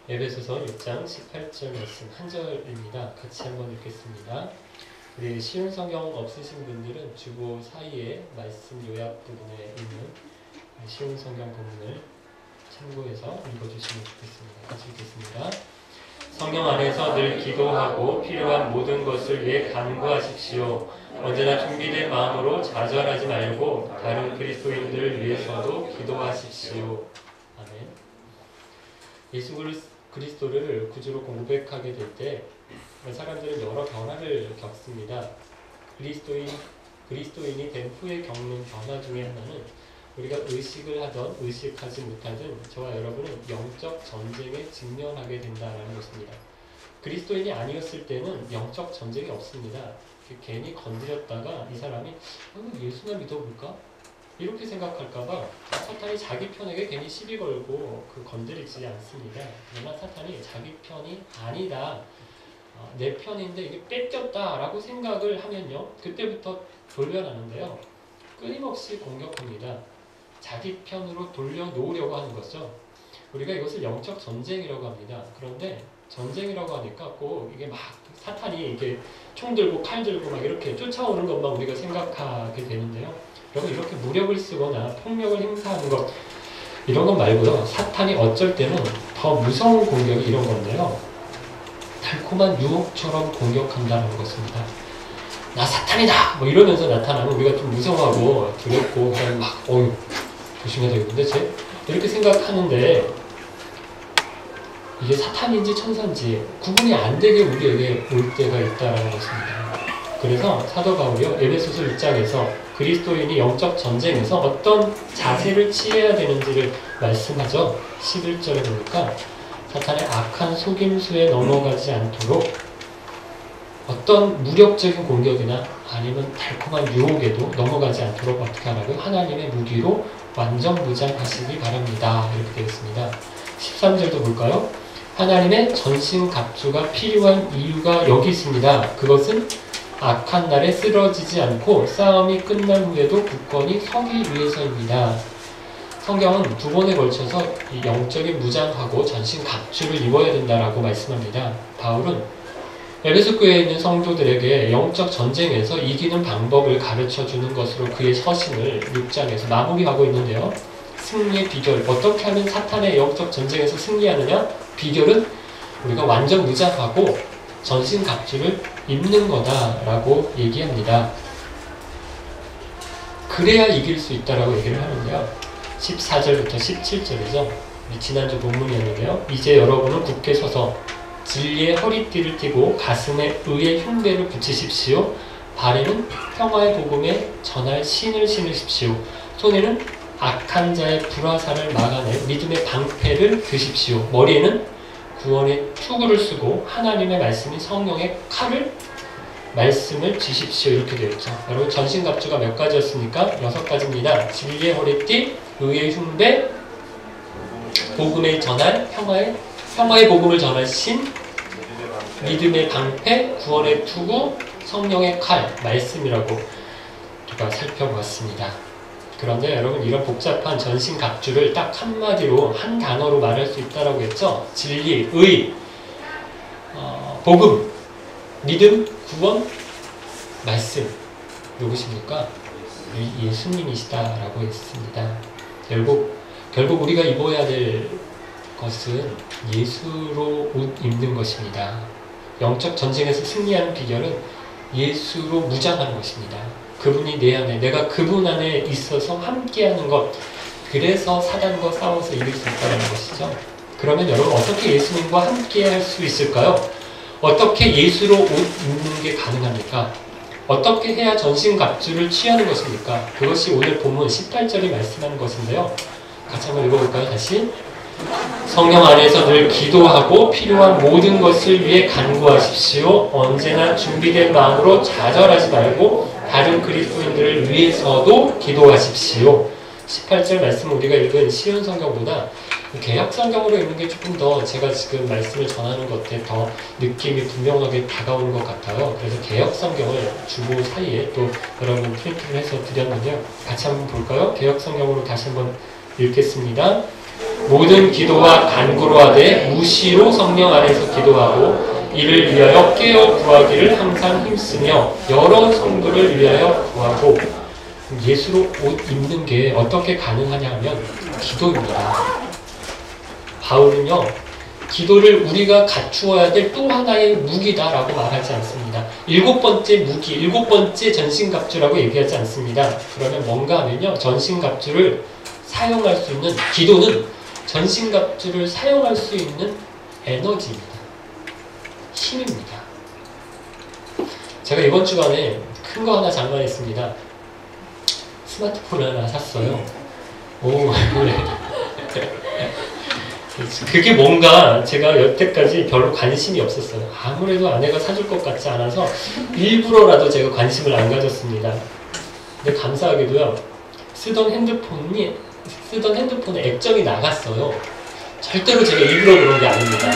에베소서 6장 18절 말씀 한 절입니다. 같이 한번 읽겠습니다. 우리 쉬운 성경 없으신 분들은 주보 사이에 말씀 요약 부분에 있는 쉬운 성경 본문을 참고해서 읽어주시면 좋겠습니다. 같이 읽겠습니다. 성령 안에서 늘 기도하고 필요한 모든 것을 위해 간구하십시오. 언제나 준비된 마음으로 좌절하지 말고 다른 그리스도인들을 위해서도 기도하십시오. 아멘. 예수 그리스도를 구주로 고백하게 될 때 사람들은 여러 변화를 겪습니다. 그리스도인이 된 후에 겪는 변화 중에 하나는 우리가 의식을 하던 의식하지 못하든 저와 여러분은 영적 전쟁에 직면하게 된다는 것입니다. 그리스도인이 아니었을 때는 영적 전쟁이 없습니다. 괜히 건드렸다가 이 사람이 예수나 믿어볼까? 이렇게 생각할까봐 사탄이 자기 편에게 괜히 시비 걸고 건드리지 않습니다. 그러나 사탄이 자기 편이 아니다, 내 편인데 이게 뺏겼다 라고 생각을 하면요, 그때부터 돌변하는데요, 끊임없이 공격합니다. 자기 편으로 돌려놓으려고 하는 거죠. 우리가 이것을 영적 전쟁이라고 합니다. 그런데 전쟁이라고 하니까 꼭 이게 막 사탄이 이게 총 들고 칼 들고 막 이렇게 쫓아오는 것만 우리가 생각하게 되는데요. 여러분, 이렇게 무력을 쓰거나 폭력을 행사하는 것, 이런 것 말고요, 사탄이 어쩔 때는 더 무서운 공격이 이런 건데요, 달콤한 유혹처럼 공격한다는 것입니다. 나 사탄이다! 뭐 이러면서 나타나면 우리가 좀 무서워하고 두렵고 그냥 막 조심해야 되겠는데 쟤? 이렇게 생각하는데 이게 사탄인지 천사인지 구분이 안 되게 우리에게 올 때가 있다는 것입니다. 그래서 사도 바울이요, 에베소서 6장에서 그리스도인이 영적 전쟁에서 어떤 자세를 취해야 되는지를 말씀하죠. 11절에 보니까 사탄의 악한 속임수에 넘어가지 않도록 어떤 무력적인 공격이나 아니면 달콤한 유혹에도 넘어가지 않도록 어떻게 하라고요? 하나님의 무기로 완전무장하시기 바랍니다. 이렇게 되어 있습니다. 13절도 볼까요? 하나님의 전신갑주가 필요한 이유가 여기 있습니다. 그것은 악한 날에 쓰러지지 않고 싸움이 끝난 후에도 굳건히 서기 위해서입니다. 성경은 두 번에 걸쳐서 이 영적인 무장하고 전신갑주를 입어야 된다라고 말씀합니다. 바울은 에베소 교회에 있는 성도들에게 영적 전쟁에서 이기는 방법을 가르쳐주는 것으로 그의 서신을 6장에서 마무리하고 있는데요. 승리의 비결, 어떻게 하면 사탄의 영적 전쟁에서 승리하느냐? 비결은 우리가 완전 무장하고 전신갑주를 입는 거다라고 얘기합니다. 그래야 이길 수 있다라고 얘기를 하는데요. 14절부터 17절이죠. 지난주 본문이었는데요. 이제 여러분은 굳게 서서 진리의 허리띠를 띠고 가슴에 의의 흉배를 붙이십시오. 발에는 평화의 복음에 전할 신을 신으십시오. 손에는 악한 자의 불화살을 막아낼 믿음의 방패를 드십시오. 머리에는 구원의 투구를 쓰고 하나님의 말씀인 성령의 칼을 말씀을 쥐십시오. 이렇게 되어 있죠. 여러분, 전신갑주가 몇 가지였습니까? 6가지입니다. 진리의 허리띠, 의의 흉배, 복음의 전할, 평화의 복음을 전할 신, 믿음의 방패, 구원의 투구, 성령의 칼, 말씀이라고 우리가 살펴보았습니다. 그런데 여러분, 이런 복잡한 전신갑주를 딱 한마디로 한 단어로 말할 수 있다라고 했죠. 진리, 의, 복음, 믿음, 구원, 말씀. 누구십니까? 예수님이시다라고 했습니다. 결국 우리가 입어야 될 것은 예수로 옷 입는 것입니다. 영적 전쟁에서 승리하는 비결은 예수로 무장하는 것입니다. 그분이 내 안에, 내가 그분 안에 있어서 함께하는 것, 그래서 사단과 싸워서 이길 수 있다는 것이죠. 그러면 여러분, 어떻게 예수님과 함께 할 수 있을까요? 어떻게 예수로 옷 입는 게 가능합니까? 어떻게 해야 전신갑주를 취하는 것입니까? 그것이 오늘 본문 18절이 말씀하는 것인데요. 같이 한번 읽어볼까요? 다시. 성령 안에서 늘 기도하고 필요한 모든 것을 위해 간구하십시오. 언제나 준비된 마음으로 좌절하지 말고 다른 그리스도인들을 위해서도 기도하십시오. 18절 말씀 우리가 읽은 쉬운 성경보다 개역 성경으로 읽는 게 조금 더 제가 지금 말씀을 전하는 것에 더 느낌이 분명하게 다가오는 것 같아요. 그래서 개역 성경을 주보 사이에 또 여러분 프린트를 해서 드렸는데요. 같이 한번 볼까요? 개역 성경으로 다시 한번 읽겠습니다. 모든 기도와 간구로 하되 무시로 성령 안에서 기도하고 이를 위하여 깨어 구하기를 항상 힘쓰며 여러 성도를 위하여 구하고. 예수로 옷 입는 게 어떻게 가능하냐 하면 기도입니다. 바울은요, 기도를 우리가 갖추어야 될 또 하나의 무기다라고 말하지 않습니다. 7번째 무기, 7번째 전신갑주라고 얘기하지 않습니다. 그러면 뭔가 하면요, 전신갑주를 사용할 수 있는, 기도는 전신갑주를 사용할 수 있는 에너지입니다. 힘입니다. 제가 이번 주간에 큰 거 하나 장만했습니다. 스마트폰을 하나 샀어요. 오, 그게 뭔가 제가 여태까지 별로 관심이 없었어요. 아무래도 아내가 사줄 것 같지 않아서 일부러라도 제가 관심을 안 가졌습니다. 근데 감사하게도요, 쓰던 핸드폰에 액정이 나갔어요. 절대로 제가 일부러 그런 게 아닙니다.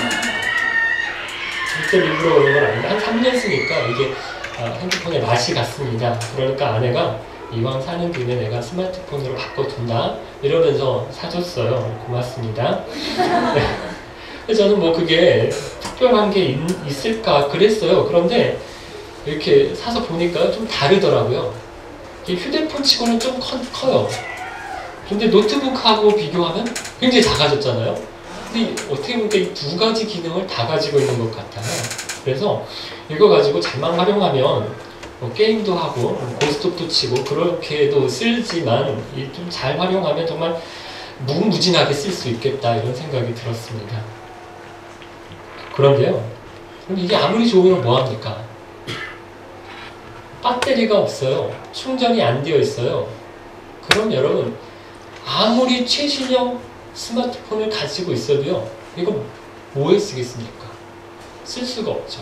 절대로 일부러 그런 건 아닌데, 한 3년 쓰니까 이게 핸드폰에 맛이 갔습니다. 그러니까 아내가 이왕 사는 김에 내가 스마트폰으로 바꿔둔다 이러면서 사줬어요. 고맙습니다. 네. 저는 뭐 그게 특별한 게 있을까 그랬어요. 그런데 이렇게 사서 보니까 좀 다르더라고요. 휴대폰 치고는 좀 커요. 근데 노트북하고 비교하면 굉장히 작아졌잖아요. 근데 어떻게 보니까 이 두 가지 기능을 다 가지고 있는 것 같아요. 그래서 이거 가지고 잘만 활용하면 게임도 하고 고스톱도 치고 그렇게도 쓰지만 좀 잘 활용하면 정말 무궁무진하게 쓸 수 있겠다 이런 생각이 들었습니다. 그런데요, 이게 아무리 좋으면 뭐합니까? 배터리가 없어요. 충전이 안 되어 있어요. 그럼 여러분, 아무리 최신형 스마트폰을 가지고 있어도요, 이거 뭐에 쓰겠습니까? 쓸 수가 없죠.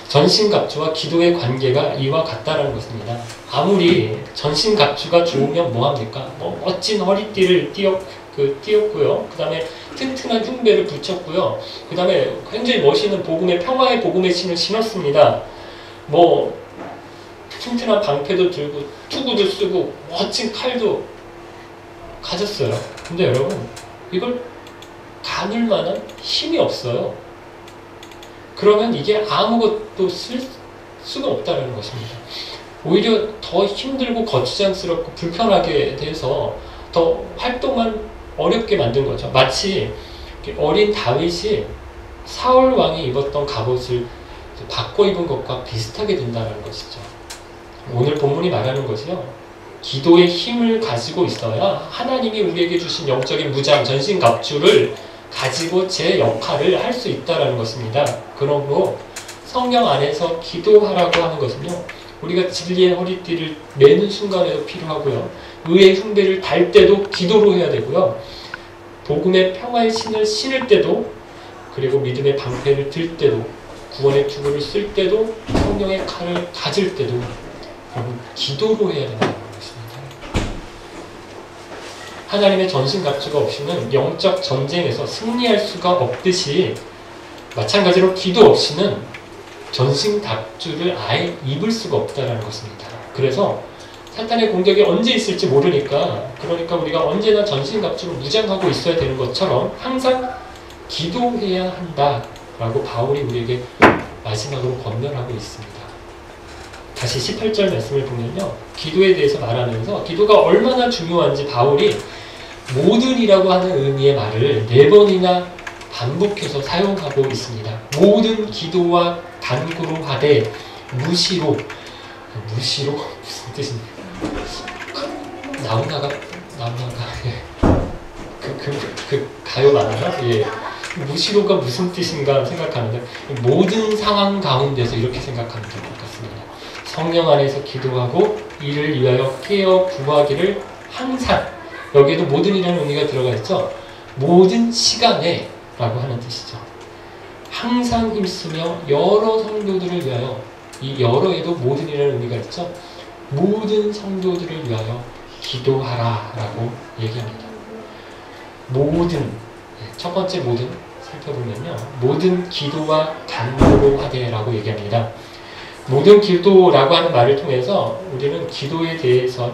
전신갑주와 기도의 관계가 이와 같다라는 것입니다. 아무리 전신갑주가 좋으면 뭐합니까? 멋진 허리띠를 띄었고요. 그 다음에 튼튼한 흉배를 붙였고요. 그 다음에 굉장히 멋있는 평화의 복음의 신을 신었습니다. 튼튼한 방패도 들고 투구도 쓰고 멋진 칼도 가졌어요. 근데 여러분, 이걸 가눌 만한 힘이 없어요. 그러면 이게 아무것도 쓸 수가 없다는 것입니다. 오히려 더 힘들고 거추장스럽고 불편하게 돼서 더 활동만 어렵게 만든 거죠. 마치 어린 다윗이 사울 왕이 입었던 갑옷을 바꿔 입은 것과 비슷하게 된다는 것이죠. 오늘 본문이 말하는 것이요, 기도의 힘을 가지고 있어야 하나님이 우리에게 주신 영적인 무장, 전신갑주를 가지고 제 역할을 할 수 있다는 것입니다. 그러므로 성령 안에서 기도하라고 하는 것은요, 우리가 진리의 허리띠를 매는 순간에도 필요하고요, 의의 흉배를 달 때도 기도로 해야 되고요, 복음의 평화의 신을 신을 때도, 그리고 믿음의 방패를 들 때도, 구원의 투구를 쓸 때도, 성령의 칼을 가질 때도 여러분 기도로 해야 된다는 것입니다. 하나님의 전신갑주가 없이는 영적 전쟁에서 승리할 수가 없듯이, 마찬가지로 기도 없이는 전신갑주를 아예 입을 수가 없다는 것입니다. 그래서 사탄의 공격이 언제 있을지 모르니까, 그러니까 우리가 언제나 전신갑주를 무장하고 있어야 되는 것처럼 항상 기도해야 한다라고 바울이 우리에게 마지막으로 권면하고 있습니다. 다시 18절 말씀을 보면요, 기도에 대해서 말하면서 기도가 얼마나 중요한지 바울이 모든이라고 하는 의미의 말을 4번이나 반복해서 사용하고 있습니다. 모든 기도와 간구로 하되 무시로 무슨 뜻입니까? 나훈아가 그 가요 맞나요? 예. 무시로가 무슨 뜻인가 생각하는데, 모든 상황 가운데서 이렇게 생각하면 될 것 같습니다. 성령 안에서 기도하고 이를 위하여 깨어 구하기를 항상, 여기에도 모든이라는 의미가 들어가 있죠. 모든 시간에 라고 하는 뜻이죠. 항상 힘쓰며 여러 성도들을 위하여, 이 여러에도 모든이라는 의미가 있죠. 모든 성도들을 위하여 기도하라 라고 얘기합니다. 모든, 첫 번째 모든 살펴보면요, 모든 기도와 간구로 하되 라고 얘기합니다. 모든 기도라고 하는 말을 통해서 우리는 기도에 대해서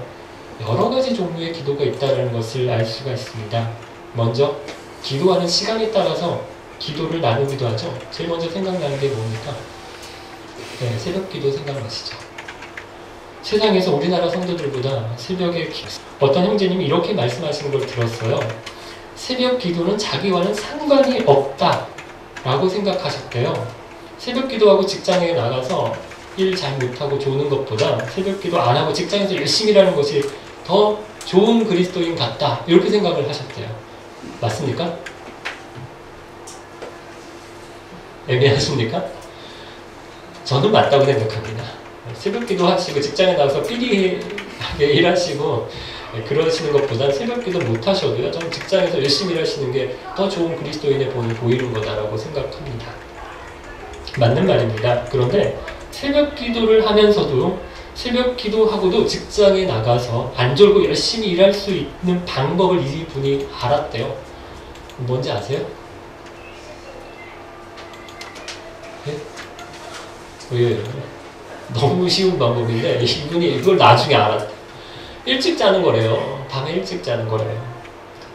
여러 가지 종류의 기도가 있다는 것을 알 수가 있습니다. 먼저 기도하는 시간에 따라서 기도를 나누기도 하죠. 제일 먼저 생각나는 게 뭡니까? 네, 새벽 기도 생각나시죠? 세상에서 우리나라 성도들보다 새벽에 어떤 형제님이 이렇게 말씀하시는 걸 들었어요. 새벽 기도는 자기와는 상관이 없다 라고 생각하셨대요. 새벽 기도하고 직장에 나가서 일 잘 못하고 조는 것보다 새벽 기도 안 하고 직장에서 열심히 일하는 것이 더 좋은 그리스도인 같다, 이렇게 생각을 하셨대요. 맞습니까? 애매하십니까? 저는 맞다고 생각합니다. 새벽 기도 하시고 직장에 나가서 삐리하게 일하시고 그러시는 것보다 새벽 기도 못 하셔도요, 저는 직장에서 열심히 일하시는 게 더 좋은 그리스도인의 본을 보이는 거다라고 생각합니다. 맞는 말입니다. 그런데 새벽 기도를 하면서도 새벽 기도하고도 직장에 나가서 안 졸고 열심히 일할 수 있는 방법을 이분이 알았대요. 뭔지 아세요? 네? 왜? 너무 쉬운 방법인데 이분이 이걸 나중에 알았대요. 일찍 자는 거래요. 밤에 일찍 자는 거래요.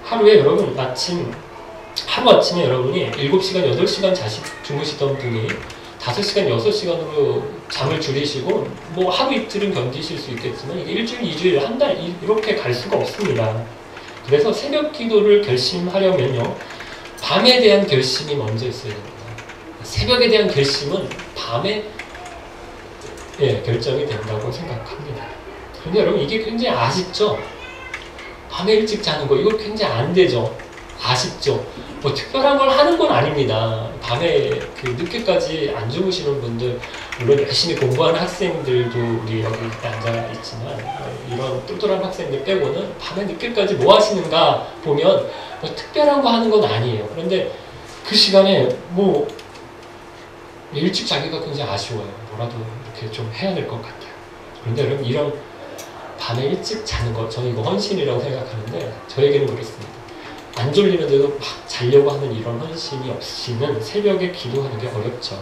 하루에 여러분 하루아침에 여러분이 7시간, 8시간 주무시던 분이 5시간, 6시간으로 잠을 줄이시고 뭐 하루 이틀은 견디실 수 있겠지만 이게 일주일, 2주일, 한 달 이렇게 갈 수가 없습니다. 그래서 새벽 기도를 결심하려면요, 밤에 대한 결심이 먼저 있어야 됩니다. 새벽에 대한 결심은 밤에 결정이 된다고 생각합니다. 근데 여러분 이게 굉장히 아쉽죠? 밤에 일찍 자는 거 이거 굉장히 안 되죠? 아쉽죠? 뭐 특별한 걸 하는 건 아닙니다. 밤에 늦게까지 안 주무시는 분들, 물론 열심히 공부하는 학생들도 우리 여기 앉아 있지만 이런 똘똘한 학생들 빼고는 밤에 늦게까지 뭐 하시는가 보면 뭐 특별한 거 하는 건 아니에요. 그런데 그 시간에 뭐 일찍 자기가 굉장히 아쉬워요. 뭐라도 이렇게 좀 해야 될 것 같아요. 그런데 여러분 이런 밤에 일찍 자는 것, 저는 이거 헌신이라고 생각하는데 저에게는 그렇습니다. 안 졸리는데도 막 자려고 하는 이런 헌신이 없이는 새벽에 기도하는 게 어렵죠.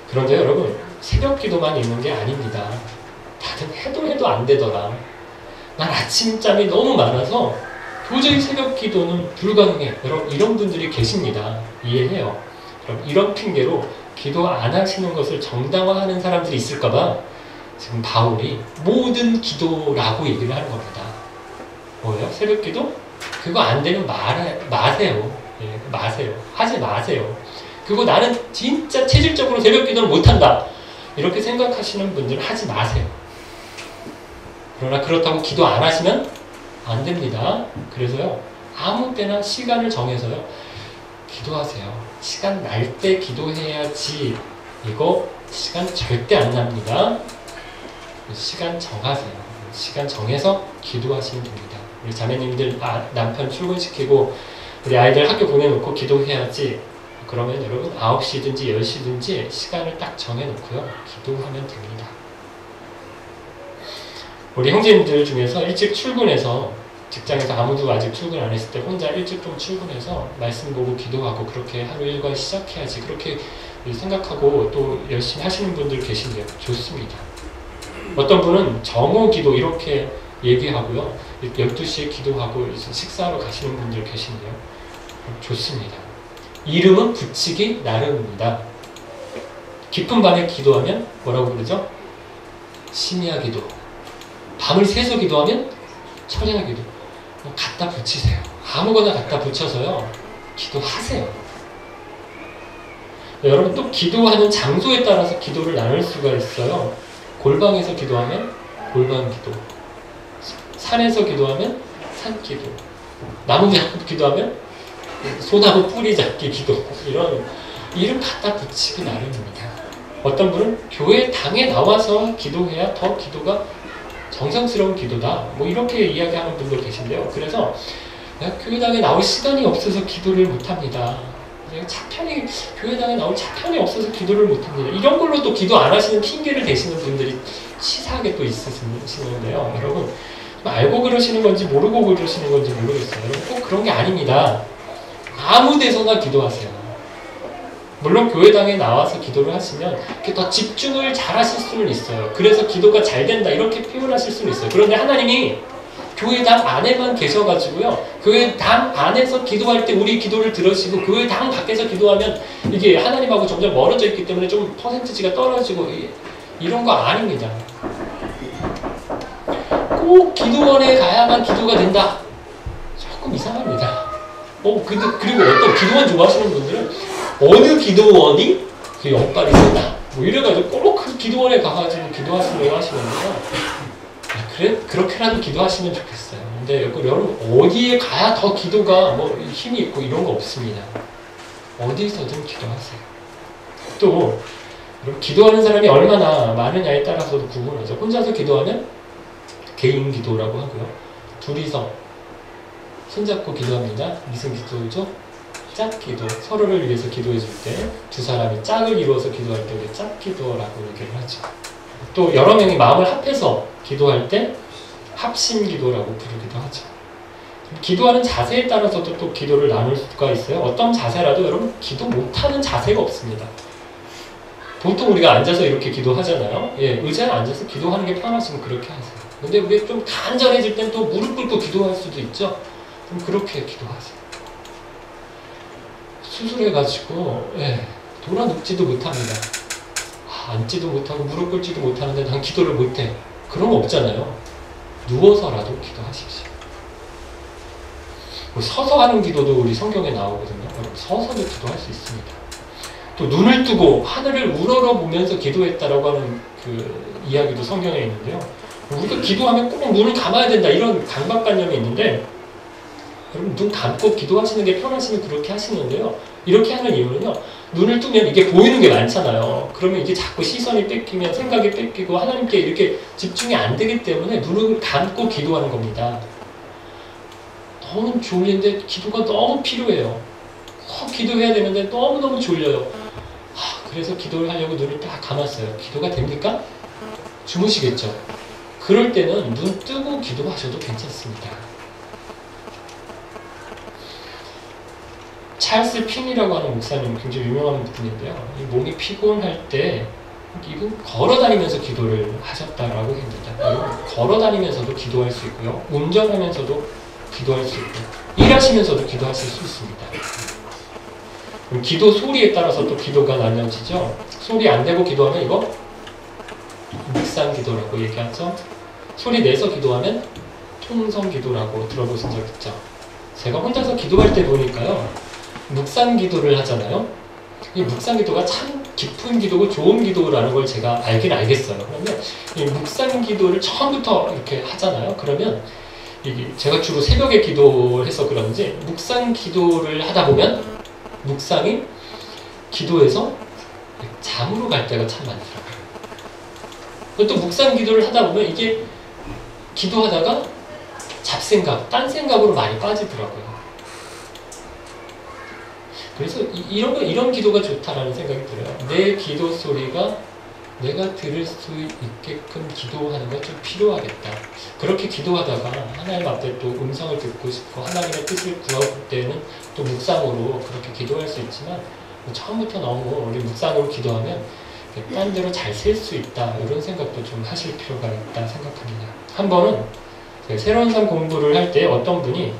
그런데 여러분 새벽 기도만 있는 게 아닙니다. 다들 해도 안 되더라. 난 아침잠이 너무 많아서 도저히 새벽 기도는 불가능해. 여러분 이런 분들이 계십니다. 이해해요. 그럼 이런 핑계로 기도 안 하시는 것을 정당화하는 사람들이 있을까봐 지금 바울이 모든 기도라고 얘기를 하는 겁니다. 뭐예요? 새벽 기도? 그거 안 되면 마세요. 마세요. 하지 마세요. 그거 나는 진짜 체질적으로 새벽 기도를 못한다, 이렇게 생각하시는 분들은 하지 마세요. 그러나 그렇다고 기도 안 하시면 안 됩니다. 그래서요, 아무 때나 시간을 정해서요, 기도하세요. 시간 날 때 기도해야지, 이거 시간 절대 안 납니다. 시간 정하세요. 시간 정해서 기도하시면 됩니다. 우리 자매님들 남편 출근시키고 우리 아이들 학교 보내놓고 기도해야지, 그러면 여러분 9시든지 10시든지 시간을 딱 정해놓고요, 기도하면 됩니다. 우리 형제님들 중에서 일찍 출근해서 직장에서 아무도 아직 출근 안 했을 때 혼자 일찍 좀 출근해서 말씀 보고 기도하고 그렇게 하루 일과 시작해야지, 그렇게 생각하고 또 열심히 하시는 분들 계신데요. 좋습니다. 어떤 분은 정오 기도 이렇게 얘기하고요, 12시에 기도하고 식사하러 가시는 분들 계신데요. 좋습니다. 이름은 붙이기 나름입니다. 깊은 밤에 기도하면 뭐라고 부르죠? 심야 기도. 밤을 새서 기도하면 철야 기도. 갖다 붙이세요. 아무거나 갖다 붙여서요, 기도하세요. 여러분 또 기도하는 장소에 따라서 기도를 나눌 수가 있어요. 골방에서 기도하면 골방 기도, 산에서 기도하면 산 기도, 나무 잡고 기도하면 소나무 뿌리 잡기 기도, 이런 이름 갖다 붙이기 나름입니다. 어떤 분은 교회 당에 나와서 기도해야 더 기도가 정성스러운 기도다, 뭐 이렇게 이야기하는 분도 계신데요. 그래서 내가 교회당에 나올 시간이 없어서 기도를 못합니다. 내가 교회당에 나올 차편이 없어서 기도를 못합니다. 이런 걸로 또 기도 안 하시는 핑계를 대시는 분들이 치사하게 또 있으시는데요. 여러분 알고 그러시는 건지 모르고 그러시는 건지 모르겠어요. 여러분 꼭 그런 게 아닙니다. 아무 데서나 기도하세요. 물론 교회당에 나와서 기도를 하시면 이렇게 더 집중을 잘 하실 수는 있어요. 그래서 기도가 잘 된다 이렇게 표현하실 수는 있어요. 그런데 하나님이 교회당 안에만 계셔가지고요. 교회당 안에서 기도할 때 우리 기도를 들으시고 교회당 밖에서 기도하면 이게 하나님하고 점점 멀어져 있기 때문에 좀 퍼센티지가 떨어지고 이런 거 아닙니다. 꼭 기도원에 가야만 기도가 된다. 조금 이상합니다. 그리고 어떤 기도원 좋아하시는 분들은 어느 기도원이 그 영빨이 세다. 뭐 이래가지고 꼭 그 기도원에 가가지고 기도하시려고 하시는데요. 그래, 그렇게라도 기도하시면 좋겠어요. 근데 여러분, 어디에 가야 더 기도가 뭐 힘이 있고 이런 거 없습니다. 어디서든 기도하세요. 또, 기도하는 사람이 얼마나 많으냐에 따라서도 구분하죠. 혼자서 기도하면 개인 기도라고 하고요. 둘이서 손잡고 기도합니다. 무슨 기도죠? 짝기도. 서로를 위해서 기도해 줄 때 두 사람이 짝을 이루어서 기도할 때 우리 짝기도라고 얘기를 하죠. 또 여러 명이 마음을 합해서 기도할 때 합심기도라고 부르기도 하죠. 기도하는 자세에 따라서도 또 기도를 나눌 수가 있어요. 어떤 자세라도 여러분 기도 못하는 자세가 없습니다. 보통 우리가 앉아서 이렇게 기도하잖아요. 예, 의자에 앉아서 기도하는 게 편하시면 그렇게 하세요. 근데 우리가 좀 간절해질 땐 또 무릎 꿇고 기도할 수도 있죠. 그럼 그렇게 기도하세요. 수술해가지고 돌아 눕지도 못합니다. 앉지도 못하고 무릎 꿇지도 못하는데 난 기도를 못해. 그런 거 없잖아요. 누워서라도 기도하십시오. 서서 하는 기도도 우리 성경에 나오거든요. 서서도 기도할 수 있습니다. 또 눈을 뜨고 하늘을 우러러보면서 기도했다라고 하는 그 이야기도 성경에 있는데요. 우리가 기도하면 꼭 눈을 감아야 된다 이런 강박관념이 있는데 여러분 눈 감고 기도하시는 게 편하시면 그렇게 하시는데요. 이렇게 하는 이유는요. 눈을 뜨면 이게 보이는 게 많잖아요. 그러면 이게 자꾸 시선이 뺏기면 생각이 뺏기고 하나님께 이렇게 집중이 안 되기 때문에 눈을 감고 기도하는 겁니다. 너무 졸린데 기도가 너무 필요해요. 꼭 기도해야 되는데 너무너무 졸려요. 그래서 기도를 하려고 눈을 딱 감았어요. 기도가 됩니까? 주무시겠죠? 그럴 때는 눈 뜨고 기도하셔도 괜찮습니다. 찰스 핀이라고 하는 목사님 굉장히 유명한 분인데요. 이 몸이 피곤할 때 이분 걸어다니면서 기도를 하셨다라고 합니다. 여러분 걸어다니면서도 기도할 수 있고요. 운전하면서도 기도할 수 있고 일하시면서도 기도하실 수 있습니다. 그럼 기도 소리에 따라서 또 기도가 나뉘어지죠. 소리 안 내고 기도하면 이거 묵상 기도라고 얘기하죠. 소리 내서 기도하면 통성 기도라고 들어보신 적 있죠. 제가 혼자서 기도할 때 보니까요. 묵상 기도를 하잖아요. 이 묵상 기도가 참 깊은 기도고 좋은 기도라는 걸 제가 알긴 알겠어요. 그러면 이 묵상 기도를 처음부터 이렇게 하잖아요. 그러면 이게 제가 주로 새벽에 기도를 해서 그런지 묵상 기도를 하다 보면 묵상이 기도에서 잠으로 갈 때가 참 많더라고요. 또 묵상 기도를 하다 보면 이게 기도하다가 잡생각, 딴 생각으로 많이 빠지더라고요. 그래서 이런 기도가 좋다라는 생각이 들어요. 내 기도 소리가 내가 들을 수 있게끔 기도하는 건 좀 필요하겠다. 그렇게 기도하다가 하나님 앞에 또 음성을 듣고 싶고 하나님의 뜻을 구할 때는 또 묵상으로 그렇게 기도할 수 있지만 처음부터 너무 우리 묵상으로 기도하면 딴 데로 잘 셀 수 있다. 이런 생각도 좀 하실 필요가 있다 생각합니다. 한 번은 새로운 삶 공부를 할 때 어떤 분이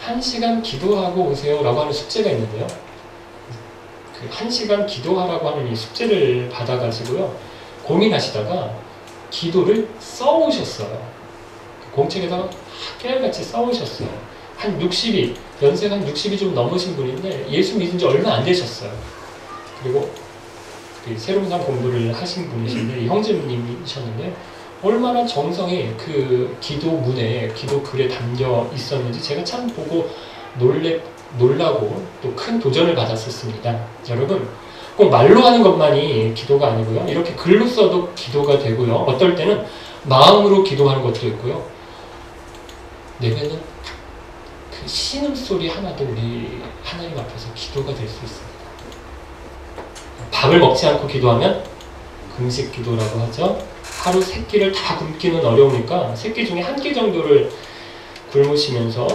1시간 기도하고 오세요 라고 하는 숙제가 있는데요. 그 1시간 기도하라고 하는 이 숙제를 받아가지고요. 고민하시다가 기도를 써오셨어요. 공책에다가 깨알같이 써오셨어요. 한 60이, 연세가 한 60이 좀 넘으신 분인데 예수 믿은 지 얼마 안 되셨어요. 그리고 그 새로운 삶 공부를 하신 분이신데 이 형제님이셨는데 얼마나 정성이 그 기도문에 기도 글에 담겨 있었는지 제가 참 보고 놀라고 또 큰 도전을 받았었습니다. 여러분 꼭 말로 하는 것만이 기도가 아니고요. 이렇게 글로 써도 기도가 되고요. 어떨 때는 마음으로 기도하는 것도 있고요. 내면은 그 신음소리 하나도 우리 하나님 앞에서 기도가 될 수 있습니다. 밥을 먹지 않고 기도하면 금식 기도라고 하죠. 하루 3끼를 다 굶기는 어려우니까 3끼 중에 1끼 정도를 굶으시면서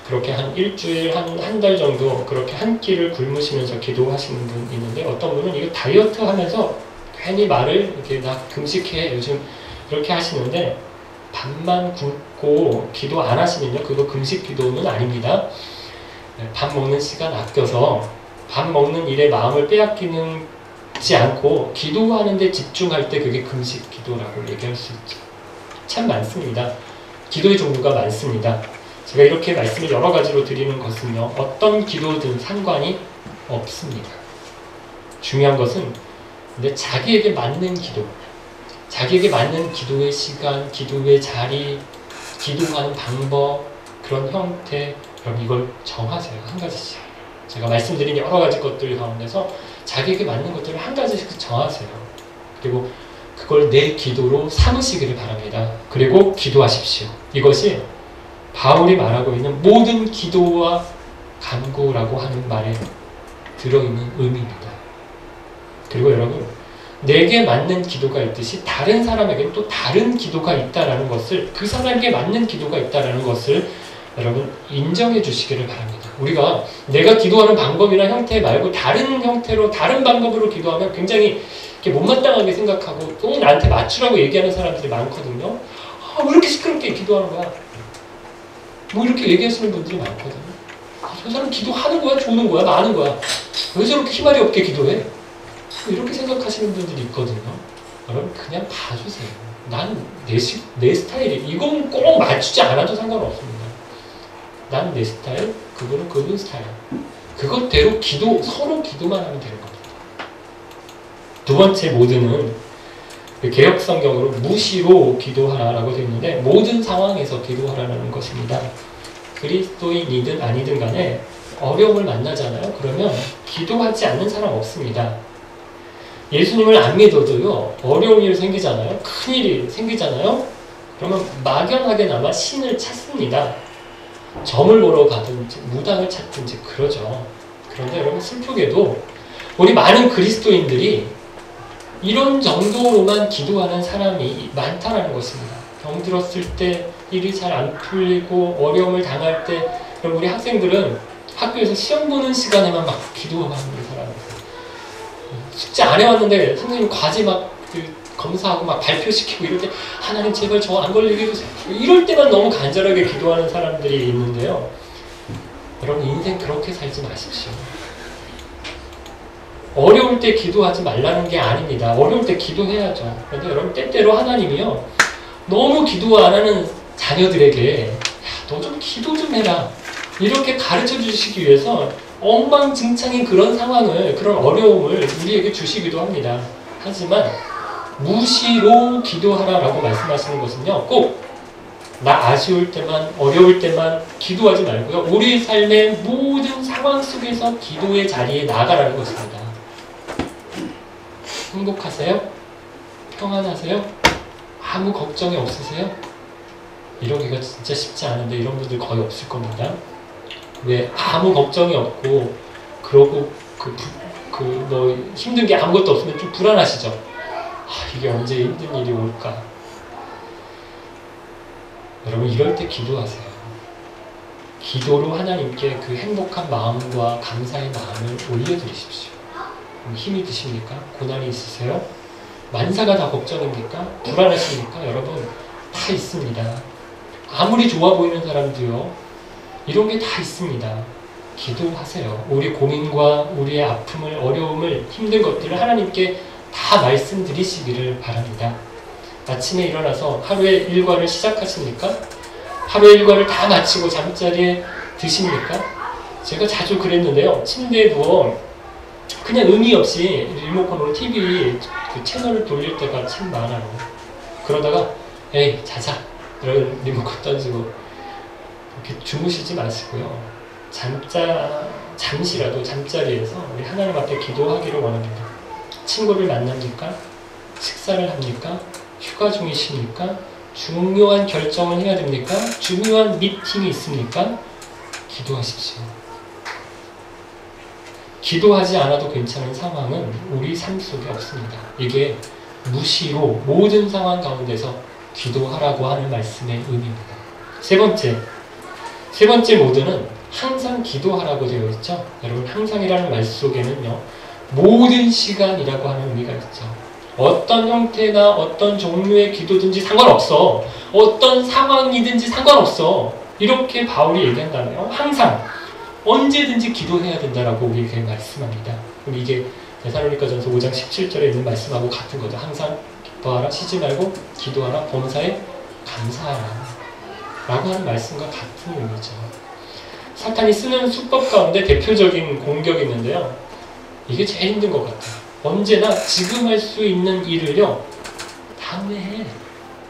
그렇게 한 일주일, 한 달 정도 그렇게 한 끼를 굶으시면서 기도하시는 분 있는데, 어떤 분은 이거 다이어트 하면서 괜히 말을 이렇게 나 금식해 요즘 이렇게 하시는데, 밥만 굶고 기도 안 하시면요, 그거 금식 기도는 아닙니다. 밥 먹는 시간 아껴서 밥 먹는 일에 마음을 빼앗기지 않고 기도하는 데 집중할 때 그게 금식 기도라고 얘기할 수 있죠. 참 많습니다. 기도의 종류가 많습니다. 제가 이렇게 말씀을 여러 가지로 드리는 것은요, 어떤 기도든 상관이 없습니다. 중요한 것은 근데 자기에게 맞는 기도, 자기에게 맞는 기도의 시간, 기도의 자리, 기도하는 방법, 그런 형태, 그럼 이걸 정하세요. 한 가지씩. 제가 말씀드린 여러 가지 것들 가운데서 자기에게 맞는 것들을 한 가지씩 정하세요. 그리고 그걸 내 기도로 삼으시기를 바랍니다. 그리고 기도하십시오. 이것이 바울이 말하고 있는 모든 기도와 간구라고 하는 말에 들어있는 의미입니다. 그리고 여러분, 내게 맞는 기도가 있듯이 다른 사람에게 또 다른 기도가 있다라는 것을, 그 사람에게 맞는 기도가 있다라는 것을 여러분 인정해 주시기를 바랍니다. 우리가 내가 기도하는 방법이나 형태 말고 다른 형태로, 다른 방법으로 기도하면 굉장히 이렇게 못마땅하게 생각하고 또 나한테 맞추라고 얘기하는 사람들이 많거든요. 왜 이렇게 시끄럽게 기도하는 거야? 뭐 이렇게 얘기하시는 분들이 많거든요. 저 사람 기도하는 거야? 좋은 거야? 많은 거야? 왜 저렇게 희말이 없게 기도해? 이렇게 생각하시는 분들이 있거든요. 여러분 그냥 봐주세요. 난 내 스타일이, 이건 꼭 맞추지 않아도 상관없습니다. 난 내 스타일, 그분은 그분 스타일. 그것대로 서로 기도만 하면 되는 겁니다. 두 번째 모드는 개역 성경으로 무시로 기도하라라고 되어 있는데, 모든 상황에서 기도하라는 것입니다. 그리스도인이든 아니든 간에 어려움을 만나잖아요. 그러면 기도하지 않는 사람 없습니다. 예수님을 안 믿어도요, 어려운 일이 생기잖아요. 큰일이 생기잖아요. 그러면 막연하게나마 신을 찾습니다. 점을 보러 가든지 무당을 찾든지 그러죠. 그런데 여러분 슬프게도 우리 많은 그리스도인들이 이런 정도로만 기도하는 사람이 많다라는 것입니다. 병들었을 때, 일이 잘 안 풀리고 어려움을 당할 때, 우리 학생들은 학교에서 시험 보는 시간에만 막 기도하는 사람이에요. 숙제 안 해왔는데 선생님 과제 막 검사하고 막 발표시키고 이럴 때 하나님 제발 저 안 걸리게 해주세요. 이럴 때만 너무 간절하게 기도하는 사람들이 있는데요. 여러분 인생 그렇게 살지 마십시오. 어려울 때 기도하지 말라는 게 아닙니다. 어려울 때 기도해야죠. 그런데 여러분 때때로 하나님이요, 너무 기도 안 하는 자녀들에게 너 좀 기도 좀 해라 이렇게 가르쳐 주시기 위해서 엉망진창인 그런 상황을, 그런 어려움을 우리에게 주시기도 합니다. 하지만 무시로 기도하라라고 말씀하시는 것은요, 꼭 나 아쉬울 때만, 어려울 때만 기도하지 말고요, 우리 삶의 모든 상황 속에서 기도의 자리에 나가라는 것입니다. 행복하세요? 평안하세요? 아무 걱정이 없으세요? 이러기가 진짜 쉽지 않은데 이런 분들 거의 없을 겁니다. 왜 아무 걱정이 없고 그러고 뭐 힘든 게 아무것도 없으면 좀 불안하시죠? 이게 언제 힘든 일이 올까? 여러분 이럴 때 기도하세요. 기도로 하나님께 그 행복한 마음과 감사의 마음을 올려드리십시오. 힘이 드십니까? 고난이 있으세요? 만사가 다 걱정입니까? 불안하십니까? 여러분 다 있습니다. 아무리 좋아 보이는 사람도요, 이런 게 다 있습니다. 기도하세요. 우리 고민과 우리의 아픔을, 어려움을, 힘든 것들을 하나님께 다 말씀드리시기를 바랍니다. 아침에 일어나서 하루의 일과를 시작하십니까? 하루의 일과를 다 마치고 잠자리에 드십니까? 제가 자주 그랬는데요. 침대에 누워 그냥 의미 없이 리모컨으로 TV 그 채널을 돌릴 때가 참 많아요. 그러다가 에이 자자 이런 리모컨 던지고 이렇게 주무시지 마시고요. 잠시라도 잠자리에서 우리 하나님 앞에 기도하기를 원합니다. 친구를 만납니까? 식사를 합니까? 휴가 중이십니까? 중요한 결정을 해야 됩니까? 중요한 미팅이 있습니까? 기도하십시오. 기도하지 않아도 괜찮은 상황은 우리 삶 속에 없습니다. 이게 무시로 모든 상황 가운데서 기도하라고 하는 말씀의 의미입니다. 세 번째, 세 번째 모드는 항상 기도하라고 되어 있죠. 여러분, 항상이라는 말 속에는요, 모든 시간이라고 하는 의미가 있죠. 어떤 형태나 어떤 종류의 기도든지 상관없어. 어떤 상황이든지 상관없어. 이렇게 바울이 얘기한다면 항상 언제든지 기도해야 된다라고 우리에게 말씀합니다. 그럼 이게 데살로니가전서 5장 17절에 있는 말씀하고 같은 거죠. 항상 기뻐하라, 쉬지 말고 기도하라, 범사에 감사하라 라고 하는 말씀과 같은 의미죠. 사탄이 쓰는 수법 가운데 대표적인 공격이 있는데요, 이게 제일 힘든 것 같아요. 언제나 지금 할 수 있는 일을요, 다음에 해,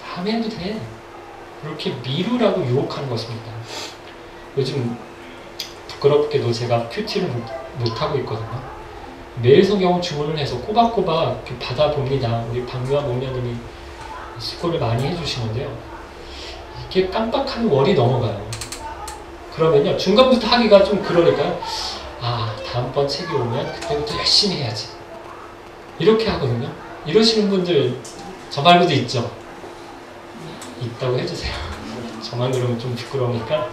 다음에 해도 돼, 그렇게 미루라고 유혹하는 것입니다. 요즘 부끄럽게도 제가 큐티를 못하고 있거든요. 매일 성경 주문을 해서 꼬박꼬박 받아봅니다. 우리 박유아 목녀님이 수고를 많이 해주시는데요, 이게 깜빡하면 월이 넘어가요. 그러면요, 중간부터 하기가 좀 그러니까요, 다음번 책이 오면 그때부터 열심히 해야지, 이렇게 하거든요. 이러시는 분들 저 말고도 있죠? 있다고 해주세요. 저만 그러면 좀 부끄러우니까.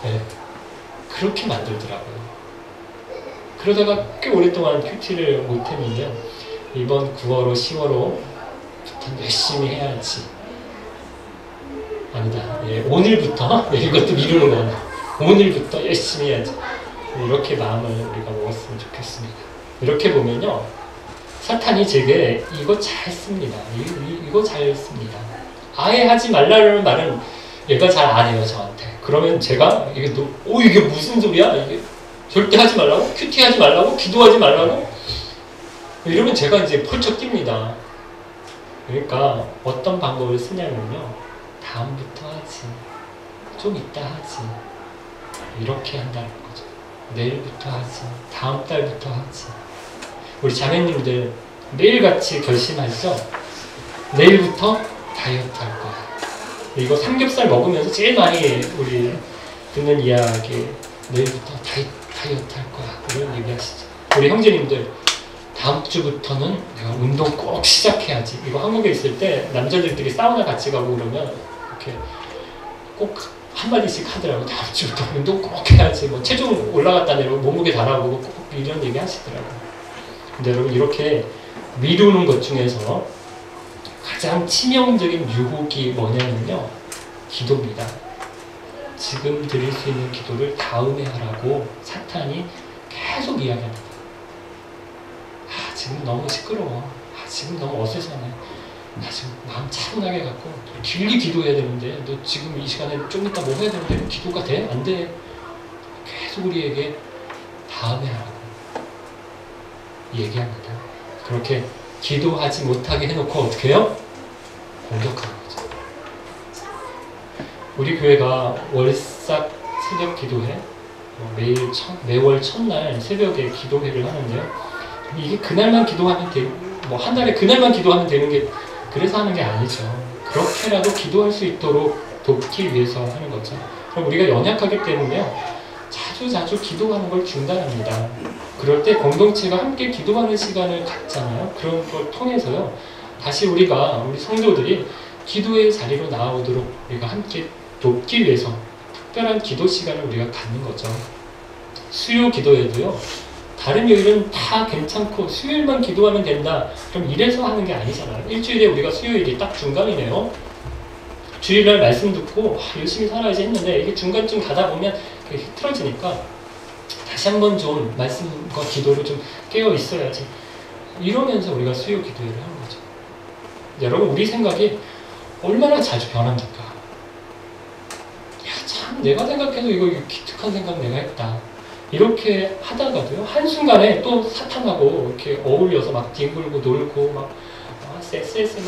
네, 그렇게 만들더라고요. 그러다가 꽤 오랫동안 큐티를 못했는데요, 이번 9월호 10월호부터 열심히 해야지. 아니다, 오늘부터 이것도 미루는 거야. 오늘부터 열심히 해야지. 이렇게 마음을 우리가 먹었으면 좋겠습니다. 이렇게 보면요, 사탄이 제게 이거 잘 씁니다. 이거 잘 씁니다. 아예 하지 말라는 말은 얘가 잘 안 해요, 저한테. 그러면 제가 이게 무슨 소리야? 이게 절대 하지 말라고? 큐티 하지 말라고? 기도하지 말라고? 이러면 제가 이제 펄쩍 뜁니다. 그러니까 어떤 방법을 쓰냐면요, 다음부터 하지, 좀 이따 하지, 이렇게 한다는 거죠. 내일부터 하지, 다음 달부터 하지. 우리 자매님들 매일같이 결심하시죠? 내일부터 다이어트 할 거야. 이거 삼겹살 먹으면서 제일 많이 우리 듣는 이야기, 내일부터 다이어트 할 거야, 이런 얘기하시죠. 우리 형제님들, 다음 주부터는 내가 운동 꼭 시작해야지. 이거 한국에 있을 때 남자들끼리 사우나 같이 가고 그러면 이렇게 꼭 한마디씩 하더라고요. 다음 주부터 운동 꼭 해야지. 뭐 체중 올라갔다 내려고 몸무게 달아보고 꼭 이런 얘기 하시더라고요. 근데 여러분, 이렇게 미루는 것 중에서 가장 치명적인 유혹이 뭐냐면요, 기도입니다. 지금 드릴 수 있는 기도를 다음에 하라고 사탄이 계속 이야기합니다. 지금 너무 시끄러워. 지금 너무 어수선해. 나 지금 마음 차분하게 갖고 길게 기도해야 되는데, 너 지금 이 시간에 좀 이따 뭐 해야 되는데 기도가 돼? 안 돼? 계속 우리에게 다음에 하라고 얘기합니다. 그렇게 기도하지 못하게 해놓고 어떻게 해요? 공격하는 거죠. 우리 교회가 월삭 새벽 기도회, 매월 첫날 새벽에 기도회를 하는데요, 이게 그날만 기도하면 한 달에 그날만 기도하면 되는 게, 그래서 하는 게 아니죠. 그렇게라도 기도할 수 있도록 돕기 위해서 하는 거죠. 그럼 우리가 연약하기 때문에요, 자주 기도하는 걸 중단합니다. 그럴 때 공동체가 함께 기도하는 시간을 갖잖아요. 그런 걸 통해서요, 다시 우리 성도들이 기도의 자리로 나오도록 우리가 함께 돕기 위해서 특별한 기도 시간을 우리가 갖는 거죠. 수요 기도에도요, 다른 요일은 다 괜찮고 수요일만 기도하면 된다, 그럼 이래서 하는 게 아니잖아요. 일주일에 우리가 수요일이 딱 중간이네요. 주일날 말씀 듣고 열심히 살아야지 했는데, 이게 중간쯤 가다 보면 흐트러지니까 다시 한번 좀 말씀과 기도를 좀 깨어 있어야지, 이러면서 우리가 수요 기도회를 하는 거죠. 여러분, 우리 생각이 얼마나 자주 변합니까? 참 내가 생각해도 이거 기특한 생각 내가 했다, 이렇게 하다가도요, 한순간에 또 사탄하고 이렇게 어울려서 막 뒹굴고 놀고 막 쎄쎄쎄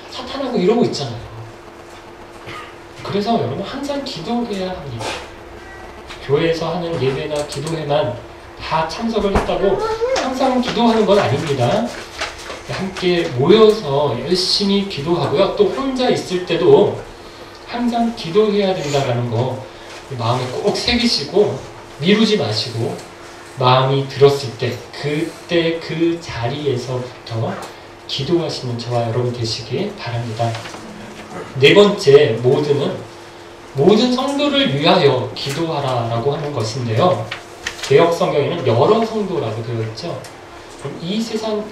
사탄하고 이러고 있잖아요. 그래서 여러분, 항상 기도해야 합니다. 교회에서 하는 예배나 기도회만 다 참석을 했다고 항상 기도하는 건 아닙니다. 함께 모여서 열심히 기도하고요, 또 혼자 있을 때도 항상 기도해야 된다라는 거 마음에 꼭 새기시고 미루지 마시고, 마음이 들었을 때 그때 그 자리에서부터 기도하시는 저와 여러분 되시기 바랍니다. 네 번째 모드는 모든 성도를 위하여 기도하라라고 하는 것인데요. 개역 성경에는 여러 성도라고 되어 있죠. 그럼 이 세상에는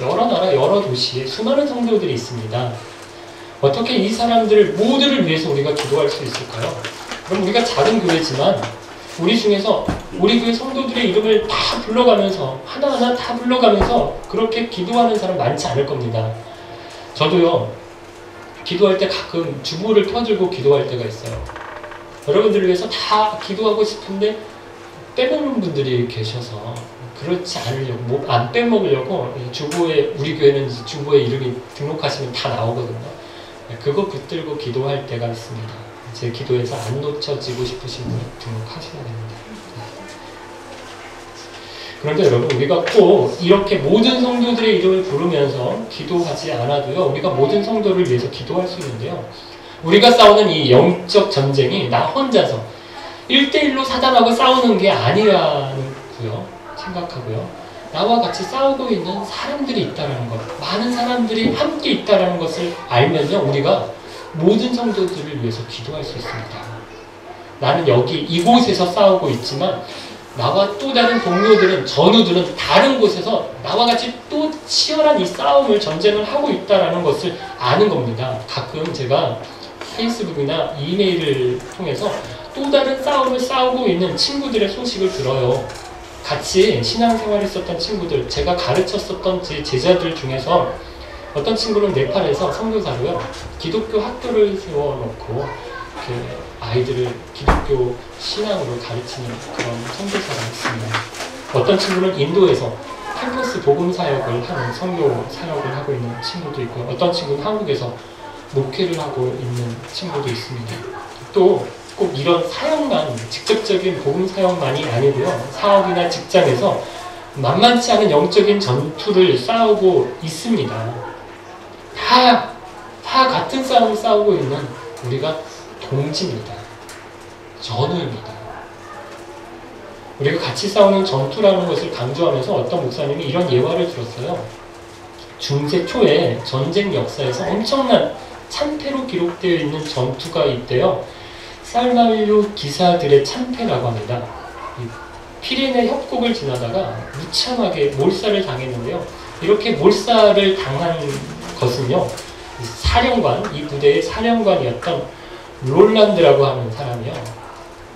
여러 나라, 여러 도시에 수많은 성도들이 있습니다. 어떻게 이 사람들 모두를 위해서 우리가 기도할 수 있을까요? 그럼 우리가 작은 교회지만 우리 중에서 우리 교회 성도들의 이름을 다 불러가면서 하나하나 다 불러가면서 그렇게 기도하는 사람 많지 않을 겁니다. 저도요, 기도할 때 가끔 주보를 펴들고 기도할 때가 있어요. 여러분들을 위해서 다 기도하고 싶은데 빼먹는 분들이 계셔서 그렇지 않으려고, 안 빼먹으려고 주보에, 우리 교회는 주보에 이름이 등록하시면 다 나오거든요. 그거 붙들고 기도할 때가 있습니다. 제 기도에서 안 놓쳐지고 싶으신 분은 등록하셔야 됩니다. 그런데 여러분, 우리가 꼭 이렇게 모든 성도들의 이름을 부르면서 기도하지 않아도요, 우리가 모든 성도를 위해서 기도할 수 있는데요. 우리가 싸우는 이 영적 전쟁이 나 혼자서 1대1로 사단하고 싸우는 게 아니라는 거요, 생각하고요. 나와 같이 싸우고 있는 사람들이 있다는 것, 많은 사람들이 함께 있다는 것을 알면요, 우리가 모든 성도들을 위해서 기도할 수 있습니다. 나는 여기 이곳에서 싸우고 있지만 나와 또 다른 동료들은, 전우들은 다른 곳에서 나와 같이 또 치열한 이 싸움을, 전쟁을 하고 있다는 것을 아는 겁니다. 가끔 제가 페이스북이나 이메일을 통해서 또 다른 싸움을 싸우고 있는 친구들의 소식을 들어요. 같이 신앙생활을 했었던 친구들, 제가 가르쳤었던 제 제자들 중에서 어떤 친구는 네팔에서 선교사로요, 기독교 학교를 세워놓고 그 아이들을 기독교 신앙으로 가르치는 그런 선교사가 있습니다. 어떤 친구는 인도에서 캠퍼스 복음 사역을 하는 선교 사역을 하고 있는 친구도 있고, 어떤 친구는 한국에서 목회를 하고 있는 친구도 있습니다. 또 꼭 이런 사역만, 직접적인 복음 사역만이 아니고요, 사업이나 직장에서 만만치 않은 영적인 전투를 싸우고 있습니다. 다 같은 싸움을 싸우고 있는 우리가 동지입니다. 전우입니다. 우리가 같이 싸우는 전투라는 것을 강조하면서 어떤 목사님이 이런 예화를 들었어요. 중세 초에 전쟁 역사에서 엄청난 참패로 기록되어 있는 전투가 있대요. 살만류 기사들의 참패라고 합니다. 피레네 협곡을 지나다가 무참하게 몰살을 당했는데요. 이렇게 몰살을 당한 것은요, 사령관, 이 부대의 사령관이었던 롤란드라고 하는 사람이요,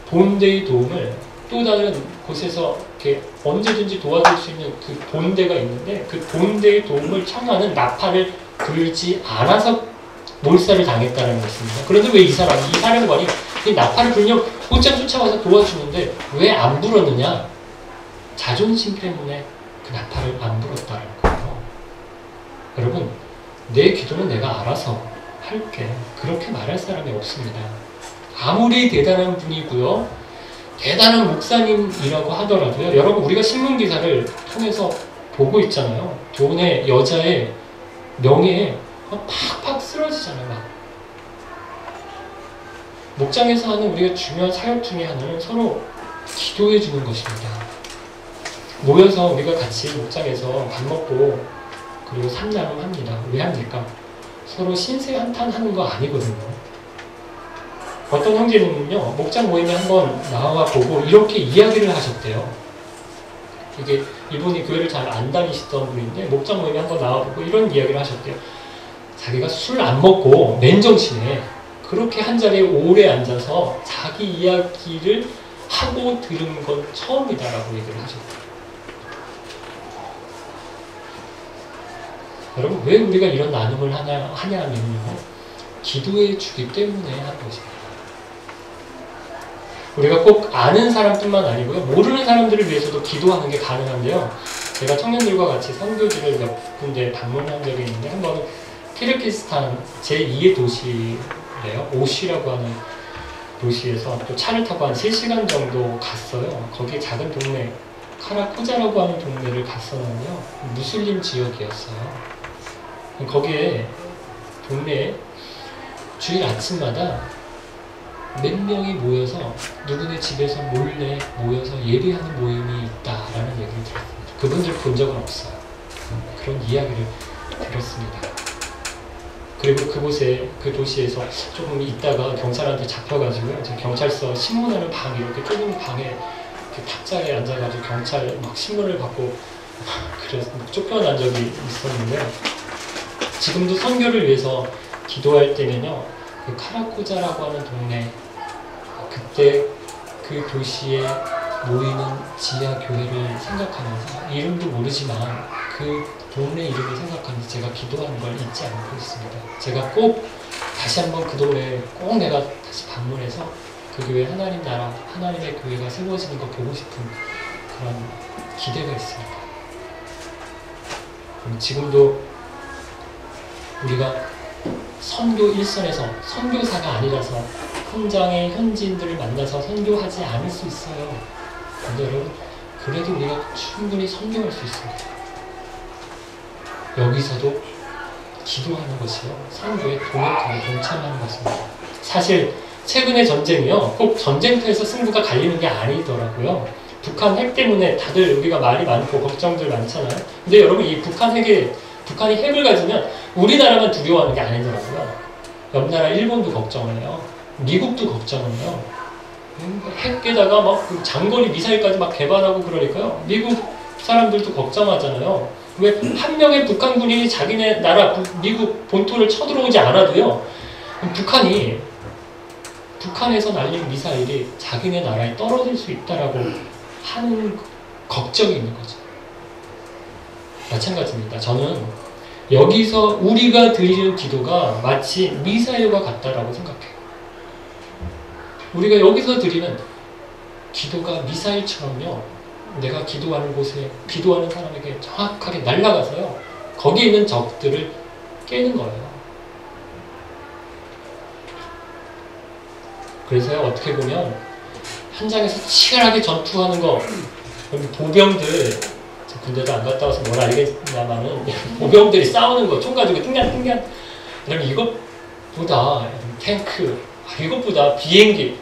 본대의 도움을 또 다른 곳에서 이렇게 언제든지 도와줄 수 있는 그 본대가 있는데, 그 본대의 도움을 청하는 나팔을 불지 않아서 몰살을 당했다는 것입니다. 그런데 왜 이 사령관이 이 나팔을 불면 곧장 쫓아와서 도와주는데 왜 안 불었느냐? 자존심 때문에 그 나팔을 안 불었다는 거예요. 여러분, 내 기도는 내가 알아서 할게, 그렇게 말할 사람이 없습니다. 아무리 대단한 분이고요, 대단한 목사님이라고 하더라도요, 여러분, 우리가 신문기사를 통해서 보고 있잖아요. 돈에, 여자의 명예에 팍팍 쓰러지잖아요. 막. 목장에서 하는 우리가 중요한 사역 중에 하나는 서로 기도해 주는 것입니다. 모여서 우리가 같이 목장에서 밥 먹고 그리고 삼나눔 합니다. 왜 합니까? 서로 신세 한탄 하는 거 아니거든요. 어떤 형제님은요, 목장 모임에 한번 나와 보고 이렇게 이야기를 하셨대요. 이게 이분이 교회를 잘 안 다니시던 분인데 목장 모임에 한번 나와 보고 이런 이야기를 하셨대요. 자기가 술 안 먹고 맨정신에 그렇게 한 자리에 오래 앉아서 자기 이야기를 하고 들은 건 처음이다라고 얘기를 하셨대요. 여러분, 왜 우리가 이런 나눔을 하냐면요, 기도해 주기 때문에 하는 것입니다. 우리가 꼭 아는 사람뿐만 아니고요, 모르는 사람들을 위해서도 기도하는 게 가능한데요. 제가 청년들과 같이 선교지를 몇 군데 방문한 적이 있는데, 한 번은 키르기스탄 제2의 도시래요. 오시라고 하는 도시에서 또 차를 타고 한 3시간 정도 갔어요. 거기 작은 동네, 카라코자라고 하는 동네를 갔었는데요, 무슬림 지역이었어요. 거기에 동네에 주일 아침마다 몇 명이 모여서 누구네 집에서 몰래 모여서 예배하는 모임이 있다라는 얘기를 들었습니다. 그분들 본 적은 없어요. 그런 이야기를 들었습니다. 그리고 그곳에 그 도시에서 조금 있다가 경찰한테 잡혀가지고 이제 경찰서 신문하는 방 이렇게 좁은 방에 그 탁자에 앉아가지고 경찰 막 신문을 받고 그래서 쫓겨난 적이 있었는데 지금도 선교를 위해서 기도할 때면요 그 카라코자라고 하는 동네 그때 그 도시에 모이는 지하 교회를 생각하면서 이름도 모르지만 그 동네 이름을 생각하면서 제가 기도하는 걸 잊지 않고 있습니다. 제가 꼭 다시 한번 그 동네에 꼭 내가 다시 방문해서 그 교회 하나님 나라, 하나님의 교회가 세워지는 거 보고 싶은 그런 기대가 있습니다. 지금도 우리가 선교 일선에서 선교사가 아니라서 현장의 현지인들을 만나서 선교하지 않을 수 있어요. 근데 여러분 그래도 우리가 충분히 선교할 수 있습니다. 여기서도 기도하는 것이요 선교에 동역하고 동참하는 것입니다. 사실 최근의 전쟁이요 꼭 전쟁터에서 승부가 갈리는 게 아니더라고요. 북한 핵 때문에 다들 우리가 말이 많고 걱정들 많잖아요. 근데 여러분 이 북한이 핵을 가지면 우리나라만 두려워하는 게 아니더라고요. 옆 나라 일본도 걱정을 해요. 미국도 걱정을 해요. 핵에다가 막 장거리 미사일까지 막 개발하고 그러니까요. 미국 사람들도 걱정하잖아요. 왜 한 명의 북한 군인이 자기네 나라 미국 본토를 쳐들어오지 않아도요. 북한에서 날린 미사일이 자기네 나라에 떨어질 수 있다라고 하는 걱정이 있는 거죠. 마찬가지입니다. 저는 여기서 우리가 드리는 기도가 마치 미사일과 같다라고 생각해요. 우리가 여기서 드리는 기도가 미사일처럼요. 내가 기도하는 곳에 기도하는 사람에게 정확하게 날아가서요. 거기에 있는 적들을 깨는 거예요. 그래서 어떻게 보면 현장에서 치열하게 전투하는 거 보병들 군대도 안 갔다 와서 뭘 알겠냐마는 보병들이 싸우는 거 총 가지고 띵간띵간 그러면 이것보다 탱크 이것보다 비행기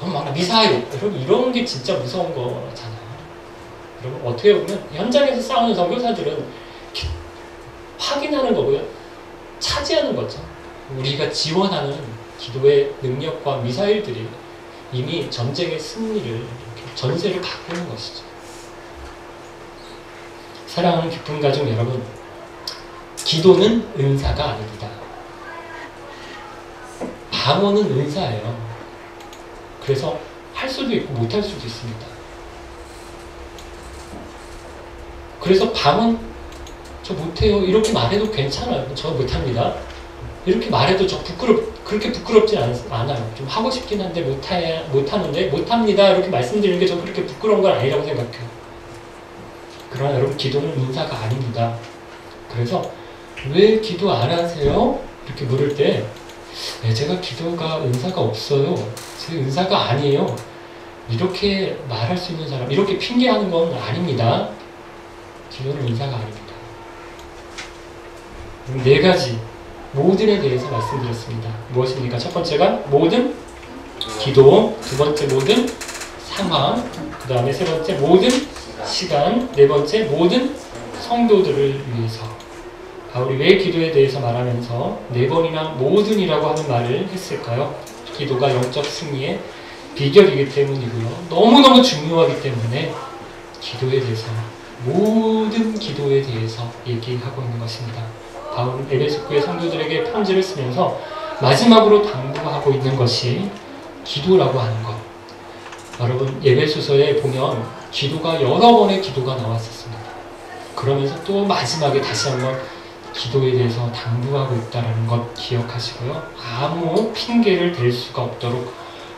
막 미사일 여러분 이런 게 진짜 무서운 거잖아요. 여러분 어떻게 보면 현장에서 싸우는 선교사들은 확인하는 거고요. 차지하는 거죠. 우리가 지원하는 기도의 능력과 미사일들이 이미 전쟁의 승리를 전세를 바꾸는 것이죠. 사랑하는 기쁜 가족 여러분, 기도는 은사가 아닙니다. 방언은 은사예요. 그래서 할 수도 있고 못할 수도 있습니다. 그래서 방언 저 못해요 이렇게 말해도 괜찮아요. 저 못합니다. 이렇게 말해도 저 그렇게 부끄럽진 않아요. 좀 하고 싶긴 한데 못합니다 이렇게 말씀드리는 게 저 그렇게 부끄러운 건 아니라고 생각해요. 그러나 여러분 기도는 은사가 아닙니다. 그래서 왜 기도 안 하세요? 이렇게 물을 때 제가 기도가 은사가 없어요. 제 은사가 아니에요. 이렇게 말할 수 있는 사람 이렇게 핑계하는 건 아닙니다. 기도는 은사가 아닙니다. 네 가지 모든에 대해서 말씀드렸습니다. 무엇입니까? 첫 번째가 모든 기도, 두 번째 모든 상황, 그 다음에 세 번째 모든 시간, 네 번째 모든 성도들을 위해서. 바울이 왜 기도에 대해서 말하면서 네 번이나 모든이라고 하는 말을 했을까요? 기도가 영적 승리의 비결이기 때문이고요. 너무너무 중요하기 때문에 기도에 대해서 모든 기도에 대해서 얘기하고 있는 것입니다. 바울은 에베소 교회 성도들에게 편지를 쓰면서 마지막으로 당부하고 있는 것이 기도라고 하는 것. 여러분 에베소서에 보면 기도가 여러 번의 기도가 나왔었습니다. 그러면서 또 마지막에 다시 한번 기도에 대해서 당부하고 있다는 것 기억하시고요. 아무 핑계를 댈 수가 없도록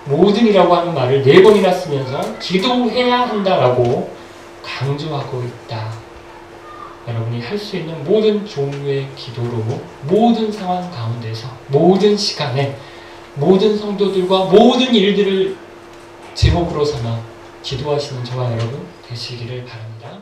모든이라고 하는 말을 4번이나 쓰면서 기도해야 한다라고 강조하고 있다. 여러분이 할 수 있는 모든 종류의 기도로 모든 상황 가운데서 모든 시간에 모든 성도들과 모든 일들을 제목으로 삼아 기도하시는 저와 여러분 되시기를 바랍니다.